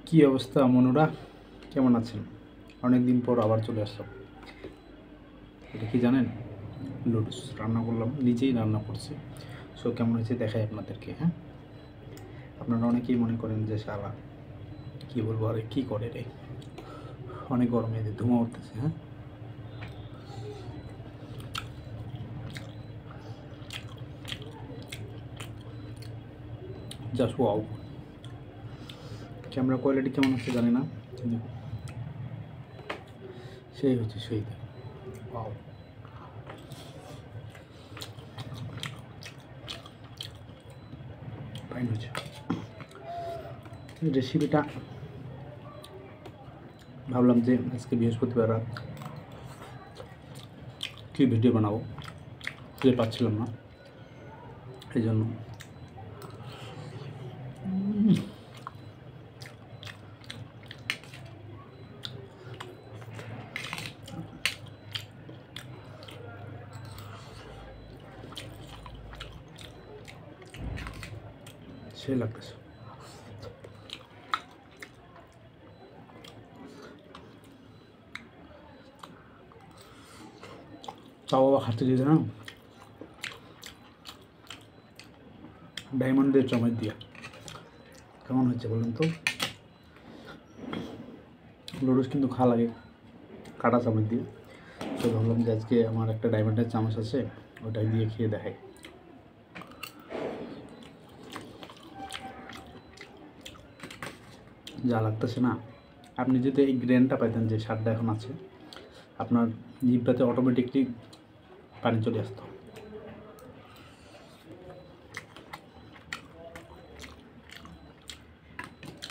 কি অবস্থা মনুরা, কেমন আছেন? অনেক দিন পর আবার চলে আসলাম। এটা কি জানেন? লুডুস রান্না করলাম, নিজেই রান্না করছি। সো কেমন হয়েছে দেখাই আপনাদেরকে। হ্যাঁ, আপনারা অনেকেই মনে করেন যে শালা কি বলবো, আরে কি করে রে, অনেক গরমে ধুমা উঠতেছে। হ্যাঁ, জাস্ট ওয়াও। ক্যামেরা কোয়ালিটি কেমন হচ্ছে জানি না, কিন্তু সেই হচ্ছে সেই। ওয়াও, ফাইন হচ্ছে রেসিপিটা। ভাবলাম যে আজকে বৃহস্পতিবার রাত কী ভিডিও বানাবো, খুঁজে পাচ্ছিলাম না, এই জন্য সে লাগতেছে। তাও আবার হাতে দিয়ে না, ডায়মন্ডের চামচ দিয়া। কেমন হচ্ছে বলুন তো? লুডুস কিন্তু খাওয়া লাগে কাটা চামচ দিয়ে। তো ভাবলাম যে আজকে আমার একটা ডায়মন্ডের চামচ আছে, ওটাই দিয়ে খেয়ে দেখাই। যা লাগতেছে না, আপনি যদি এই গ্রেনটা পাইতেন যে স্বাদটা এখন আছে, আপনার জিভটাতে অটোমেটিকলি পানি চলে আসতো।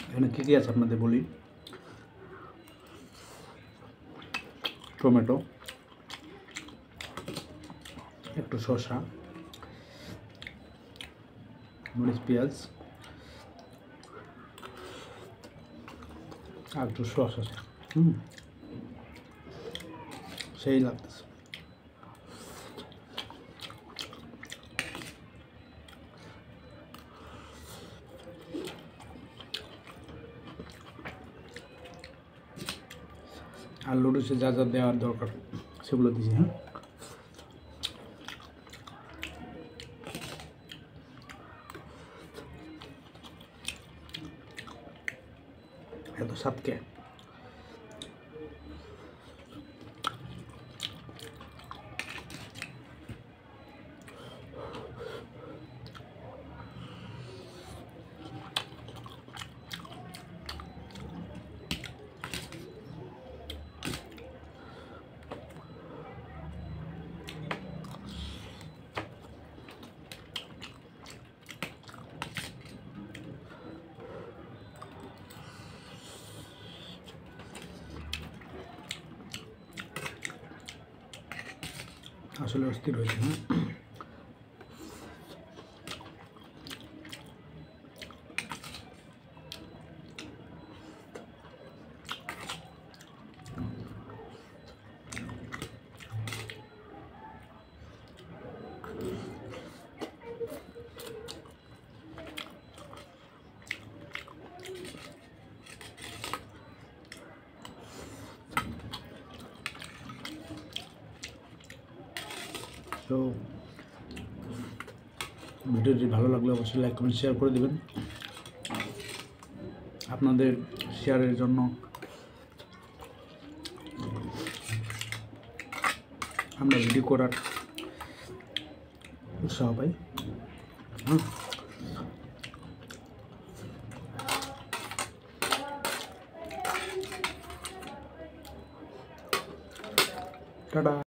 এখানে কী কী আছে আপনাদের বলি। টমেটো, একটু শসা, মরিচ, পেঁয়াজ আর একটু সস আছে। সেই লাগতেছে। আর লুডুসে যা যা দেওয়ার দরকার সেগুলো দিয়েছি। হ্যাঁ, এত স্বাদকে আসলে অস্থির হয়েছে। হ্যাঁ, তো ভিডিওটি ভালো লাগলে অবশ্যই লাইক কমেন্ট শেয়ার করে দেবেন। আপনাদের শেয়ারের জন্য আমরা ভিডিও করার উৎসাহ পাই। টাটা।